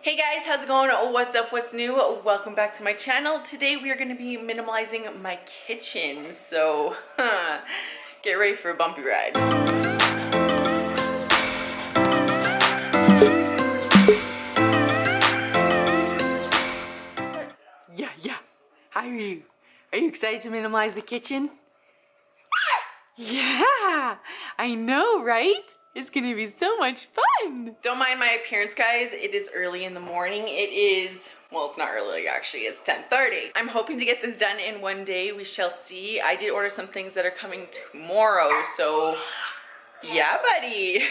Hey guys, how's it going? What's up? What's new? Welcome back to my channel. Today we are going to be minimalizing my kitchen, so get ready for a bumpy ride. Yeah. How are you? Are you excited to minimalize the kitchen? Yeah, I know, right? It's gonna be so much fun! Don't mind my appearance, guys. It is early in the morning. It is, well, it's not early actually, it's 10:30. I'm hoping to get this done in one day. We shall see. I did order some things that are coming tomorrow, so yeah, buddy.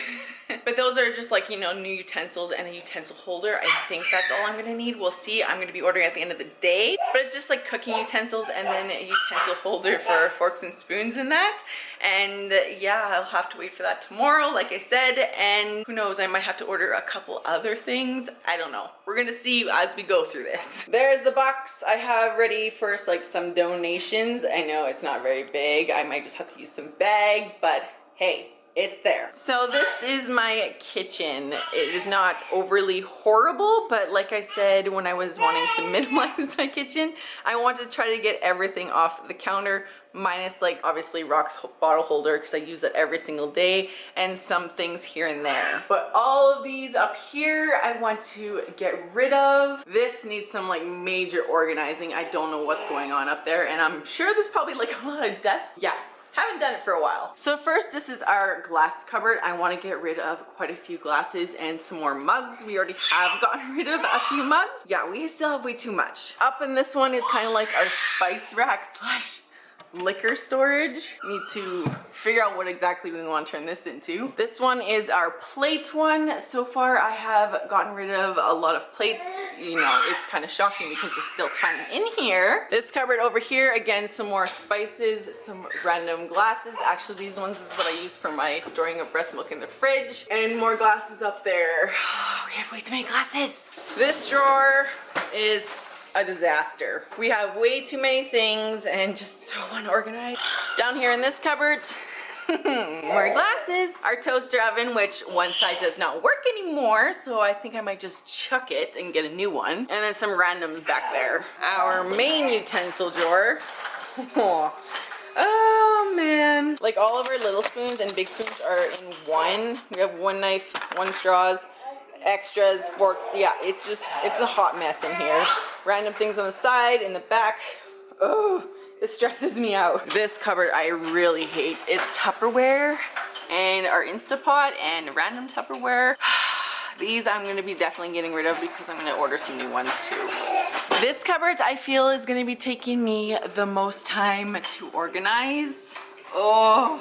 But those are just like, you know, new utensils and a utensil holder. I think that's all I'm gonna need. We'll see. I'm gonna be ordering at the end of the day. But it's just like cooking utensils and then a utensil holder for forks and spoons in that. And yeah, I'll have to wait for that tomorrow, like I said. And who knows, I might have to order a couple other things. I don't know. We're gonna see as we go through this. There's the box I have ready for like some donations. I know it's not very big. I might just have to use some bags, but hey, it's there. So this is my kitchen. It is not overly horrible, but like I said, when I was wanting to minimize my kitchen, I wanted to try to get everything off the counter, minus like obviously Rock's bottle holder because I use it every single day, and some things here and there. But all of these up here I want to get rid of. This needs some like major organizing. I don't know what's going on up there, and I'm sure there's probably like a lot of dust. Yeah. Haven't done it for a while. So first, this is our glass cupboard. I want to get rid of quite a few glasses and some more mugs. We already have gotten rid of a few mugs. Yeah, we still have way too much. Up in this one is kind of like our spice rack slash liquor storage. Need to figure out what exactly we want to turn this into. This one is our plate one. So far I have gotten rid of a lot of plates. You know, it's kind of shocking because there's still ton in here. This cupboard over here, again, some more spices, some random glasses. Actually, these ones is what I use for my storing of breast milk in the fridge. And more glasses up there. Oh, we have way too many glasses. This drawer is a disaster. We have way too many things and just so unorganized. Down here in this cupboard, more glasses. Our toaster oven, which one side does not work anymore, so I think I might just chuck it and get a new one. And then some randoms back there. Our main utensil drawer. Oh man. Like all of our little spoons and big spoons are in one. We have one knife, one straws, extras, forks. Yeah, it's a hot mess in here. Random things on the side, in the back. Oh, this stresses me out. This cupboard I really hate. It's Tupperware and our Instapot and random Tupperware. These I'm going to be definitely getting rid of because I'm going to order some new ones too. This cupboard I feel is going to be taking me the most time to organize. Oh,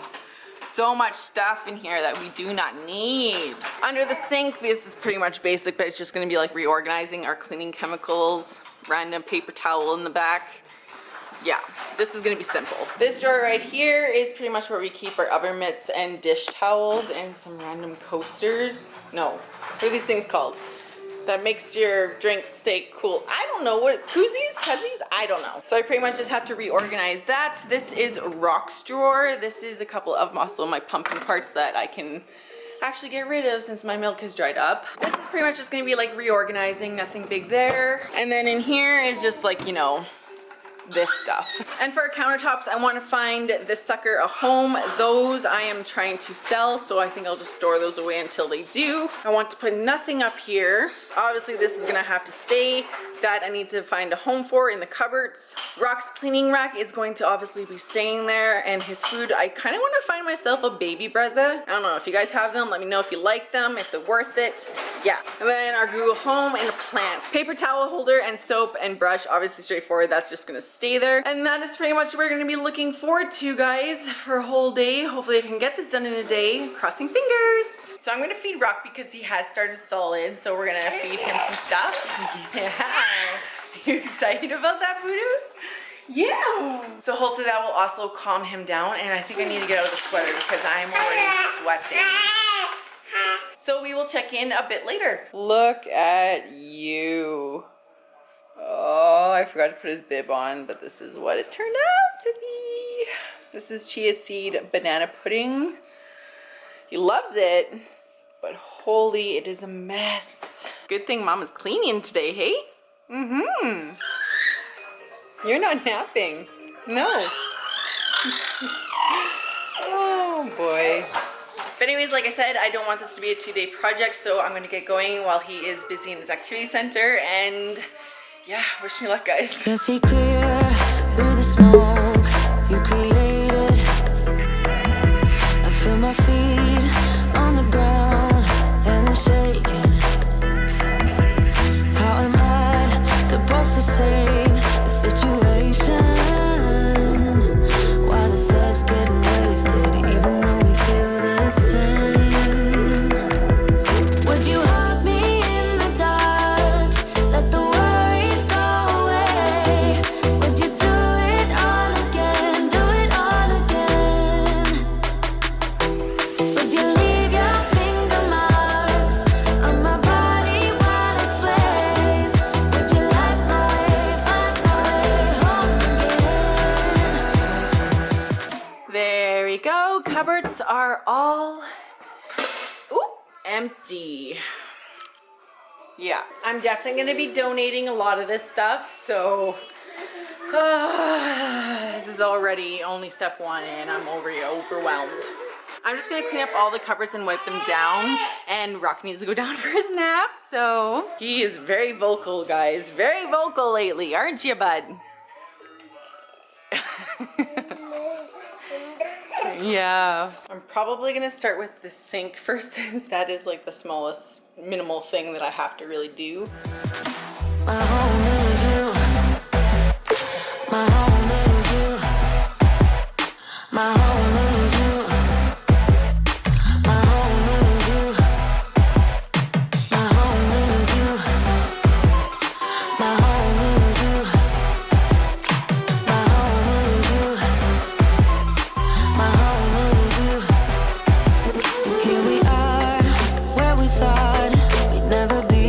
so much stuff in here that we do not need. Under the sink, this is pretty much basic, but it's just going to be like reorganizing our cleaning chemicals, random paper towel in the back. Yeah, this is going to be simple. This drawer right here is pretty much where we keep our oven mitts and dish towels and some random coasters. No, what are these things called? That makes your drink stay cool. I don't know what, koozies, cuzzies? I don't know. So I pretty much just have to reorganize that. This is Rock's drawer. This is a couple of also my pumpkin parts that I can actually get rid of since my milk has dried up. This is pretty much just gonna be like reorganizing, nothing big there. And then in here is just like, you know, this stuff. And for our countertops, I want to find this sucker a home. Those I am trying to sell, so I think I'll just store those away until they do. I want to put nothing up here. Obviously this is gonna have to stay. That I need to find a home for in the cupboards. Rock's cleaning rack is going to obviously be staying there, and his food, I kind of want to find myself a baby Brezza. I don't know if you guys have them. Let me know if you like them, if they're worth it. Yeah. And then our Google Home and a plant. Paper towel holder and soap and brush, obviously straightforward. That's just going to stay there. And that is pretty much what we're going to be looking forward to, guys, for a whole day. Hopefully I can get this done in a day. Crossing fingers. So I'm going to feed Rock because he has started solid, so we're going to feed him some stuff. Yeah. Are you excited about that, Voodoo? Yeah. So hopefully that will also calm him down, and I think I need to get out of the sweater because I'm already sweating. So we will check in a bit later. Look at you. Oh, I forgot to put his bib on, but this is what it turned out to be. This is chia seed banana pudding. He loves it. but holy, it is a mess. Good thing Mama's cleaning today, hey? Mm-hmm. You're not napping. No. Oh boy. But anyways, like I said, I don't want this to be a 2-day project, so I'm gonna get going while he is busy in his activity center, and yeah, wish me luck, guys. Can see clear through the smoke you created. I feel my feet on the ground and they're shaking. How am I supposed to save the situation? While the steps getting wasted, even though we feel the same. Would you hug me in the dark? Let the worries go away. Would you do it all again? Do it all again? Would you leave your finger marks on my body while it sways? Would you light my way, find my way home again? There we go. Cupboards are all empty. Yeah, I'm definitely going to be donating a lot of this stuff, so this is already only step 1 and I'm already overwhelmed. I'm just going to clean up all the cupboards and wipe them down, and Rock needs to go down for his nap, so he is very vocal, guys. Very vocal lately, aren't you, bud? Yeah. I'm probably gonna start with the sink first, since that is like the smallest minimal thing that I have to really do. My home is you. My home is you. My home is you. My home is you. My home is you. My home is you. My home is you. My home is you. Here we are, where we thought we'd never be.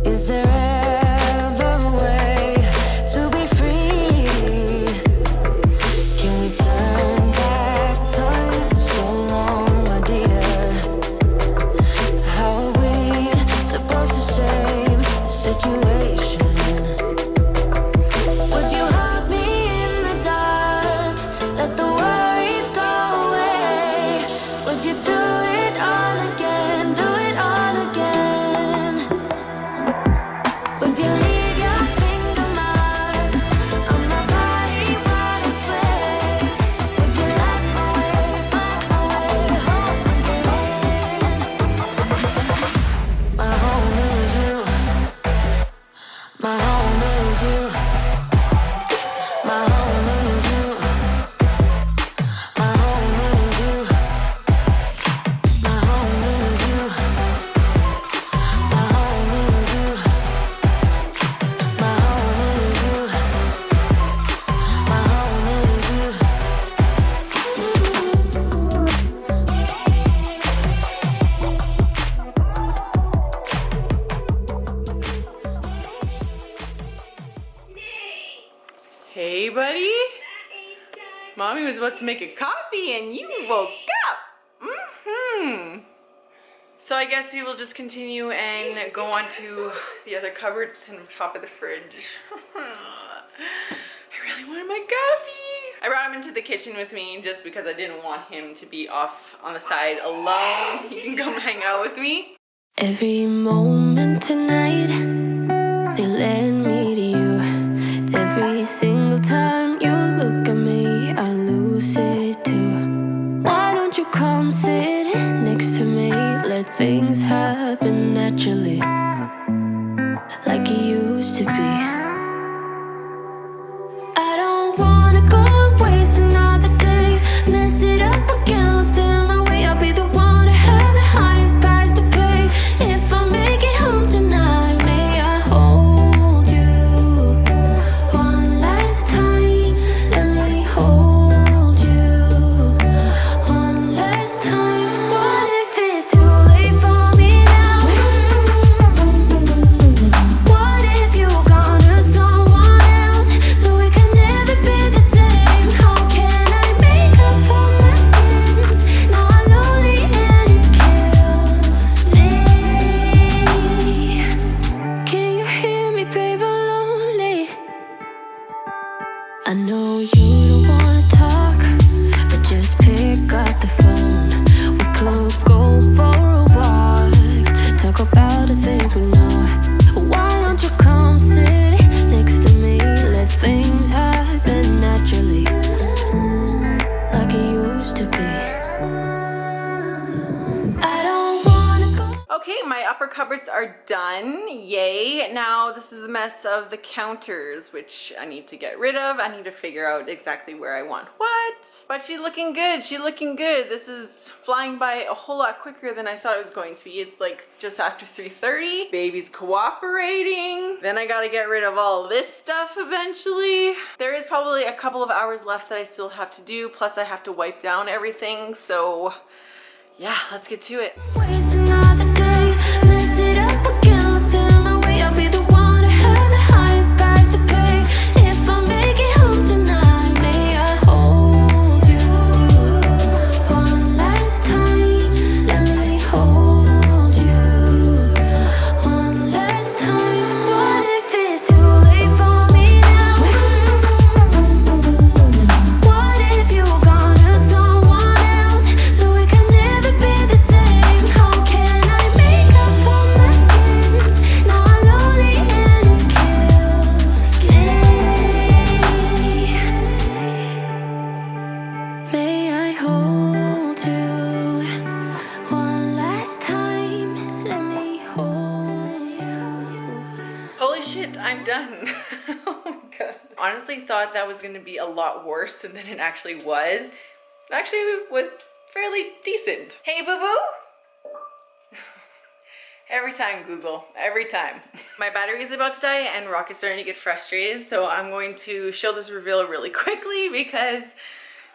Is there ever a way to be free? Can we turn back time so long, my dear? How are we supposed to save the situation? Would you hug me in the dark? Let the worries go away. Would you do it all again? Do it all again? Would you leave your finger marks on my body while it sways? Would you light my way, find my way home again? My home is you. My home is you. My home is you. My home is you. My home is you. My home is you. My home is you. My home is you. Hey, buddy. Mommy was about to make a coffee and you woke up. So I guess we will just continue and go on to the other cupboards and top of the fridge. I really wanted my coffee. I brought him into the kitchen with me just because I didn't want him to be off on the side alone. He can come hang out with me. Every moment tonight, they led me to you. Every single time you look at me, I lose it too. Why don't you come sit next to me? Let things happen naturally, like it used to be. I don't wanna go and waste another day. Mess it up again, lost in my way. I'll be the one to have the highest price to pay. If I make it home tonight, may cupboards are done. Yay. Now this is the mess of the counters, which I need to get rid of. I need to figure out exactly where I want what. But she's looking good. She's looking good. This is flying by a whole lot quicker than I thought it was going to be. It's like just after 3:30. Baby's cooperating. Then I gotta get rid of all this stuff eventually. There is probably a couple of hours left that I still have to do. Plus I have to wipe down everything. So yeah, let's get to it. Waste another day, mess it up again, lost in my way. I'll be the one to have the highest price to pay. If I make it home tonight, may I hold you one last time? Let me hold you one last time. What if it's too late for me now? What if you gone to someone else, so we can never be the same? How can I make up for my sins? Now I'm lonely and it kills me. May I hold you one last time? Let me hold you. Holy shit, I'm done. Oh my god. Honestly thought that was gonna be a lot worse than it actually was. It actually was fairly decent. Hey boo boo. Every time, Google, every time. My battery is about to die and Rock is starting to get frustrated, so I'm going to show this reveal really quickly because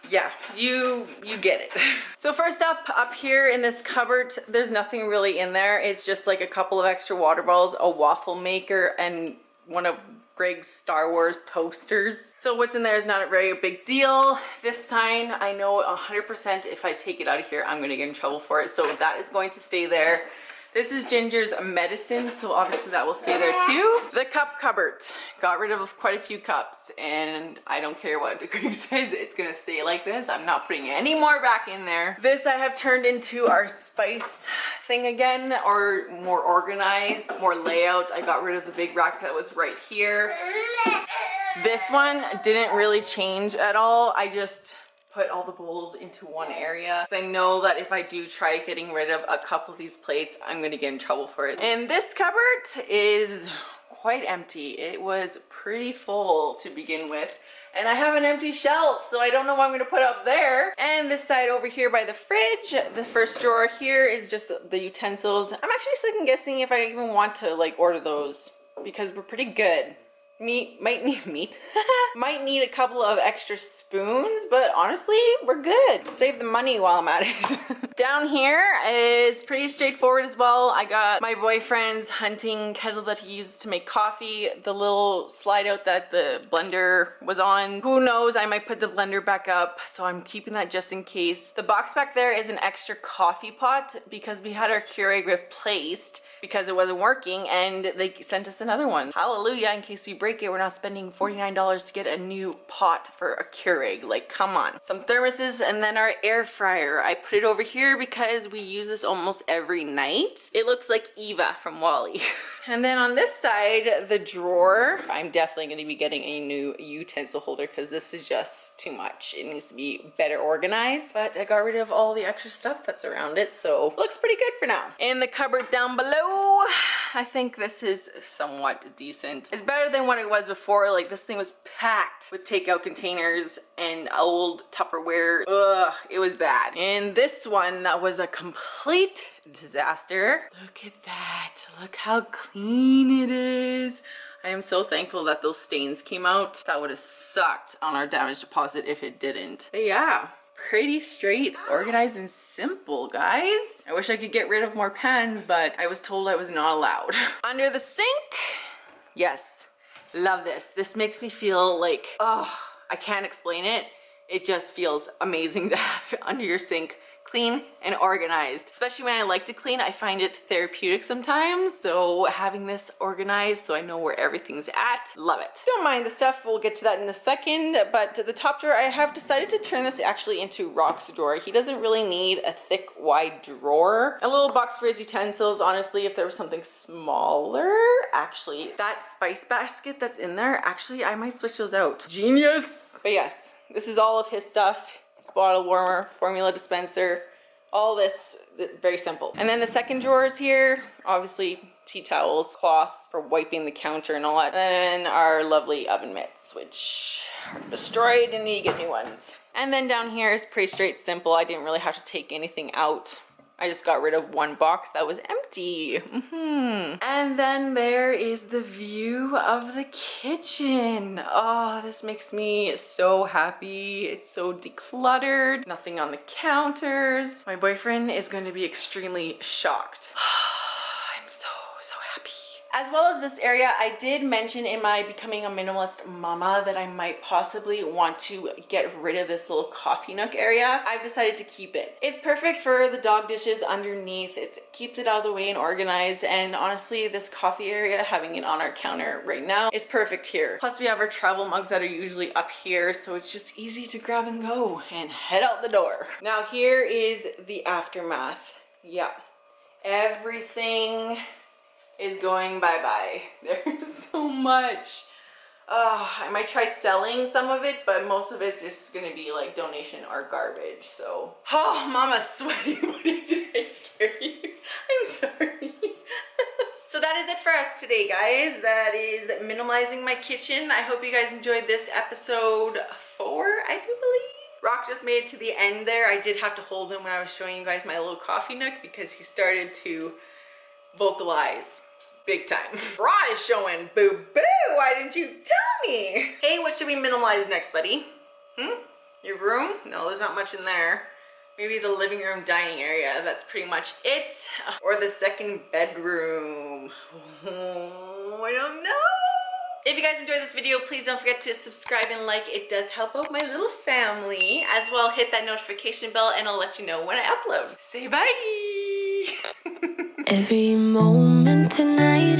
yeah, you get it. So first up here in this cupboard, there's nothing really in there. It's just like a couple of extra water bottles, a waffle maker, and one of Greg's Star Wars toasters. So what's in there is not a very big deal. This sign, I know 100% if I take it out of here, I'm gonna get in trouble for it. So that is going to stay there. This is Ginger's medicine, so obviously that will stay there too. The cup cupboard. Got rid of quite a few cups, and I don't care what Greg says, it's gonna stay like this. I'm not putting any more back in there. This I have turned into our spice thing again, or more organized, more layout. I got rid of the big rack that was right here. This one didn't really change at all. I just put all the bowls into one area. So I know that if I do try getting rid of a couple of these plates, I'm gonna get in trouble for it. And this cupboard is quite empty. It was pretty full to begin with. And I have an empty shelf, so I don't know what I'm gonna put up there. And this side over here by the fridge, the first drawer here is just the utensils. I'm actually second guessing if I even want to like order those because we're pretty good. Might need meat. Might need a couple of extra spoons, but honestly, we're good. Save the money while I'm at it. Down here is pretty straightforward as well. I got my boyfriend's hunting kettle that he uses to make coffee, the little slide out that the blender was on. Who knows, I might put the blender back up, so I'm keeping that just in case. The box back there is an extra coffee pot because we had our Keurig replaced because it wasn't working and they sent us another one. Hallelujah, in case we break it, we're not spending $49 to get a new pot for a Keurig. Like, come on. Some thermoses and then our air fryer. I put it over here because we use this almost every night. It looks like Eva from WALL-E. And then on this side, the drawer. I'm definitely going to be getting a new utensil holder because this is just too much. It needs to be better organized, but I got rid of all the extra stuff that's around it, so it looks pretty good for now. In the cupboard down below, I think this is somewhat decent. It's better than what it was before. Like, this thing was packed with takeout containers and old Tupperware. Ugh, it was bad. And this one, that was a complete disaster. Look at that. Look how clean it is. I am so thankful that those stains came out. That would have sucked on our damage deposit if it didn't. But yeah, pretty straight, organized, and simple, guys. I wish I could get rid of more pans, but I was told I was not allowed. Under the sink, yes, love this. This makes me feel like, oh, I can't explain it. It just feels amazing to have under your sink, clean and organized. Especially when I like to clean, I find it therapeutic sometimes. So having this organized so I know where everything's at, love it. Don't mind the stuff, we'll get to that in a second. But the top drawer, I have decided to turn this actually into Rock's drawer. He doesn't really need a thick, wide drawer. A little box for his utensils, honestly, if there was something smaller. Actually, that spice basket that's in there, actually, I might switch those out. Genius! But yes, this is all of his stuff. Bottle warmer, formula dispenser, All this, very simple. And then the second drawer is here, obviously tea towels, cloths for wiping the counter and all that. And then our lovely oven mitts, which are destroyed and need to get new ones. And then down here is pretty straight, simple. I didn't really have to take anything out. I just got rid of one box that was empty. And then there is the view of the kitchen. Oh, this makes me so happy. It's so decluttered. Nothing on the counters. My boyfriend is going to be extremely shocked. I'm so happy. As well as this area, I did mention in my Becoming a Minimalist Mama that I might possibly want to get rid of this little coffee nook area. I've decided to keep it. It's perfect for the dog dishes underneath. It keeps it out of the way and organized, and honestly, this coffee area, having it on our counter right now, is perfect here. Plus, we have our travel mugs that are usually up here, so it's just easy to grab and go and head out the door. Now here is the aftermath. Yeah, everything is going bye-bye. There's so much. I might try selling some of it, but most of it's just gonna be like donation or garbage, so. Oh, Mama's sweating. Did I scare you? I'm sorry. So that is it for us today, guys. That is minimalizing my kitchen. I hope you guys enjoyed this episode 4, I do believe. Rock just made it to the end there. I did have to hold him when I was showing you guys my little coffee nook because he started to vocalize big time. Bra is showing. Boo boo, why didn't you tell me? Hey, what should we minimalize next, buddy? Your room? No, there's not much in there. Maybe the living room dining area. That's pretty much it. Or the second bedroom. Oh, I don't know. If you guys enjoyed this video, please don't forget to subscribe and like. It does help out my little family. As well, hit that notification bell and I'll let you know when I upload. Say bye. Every moment tonight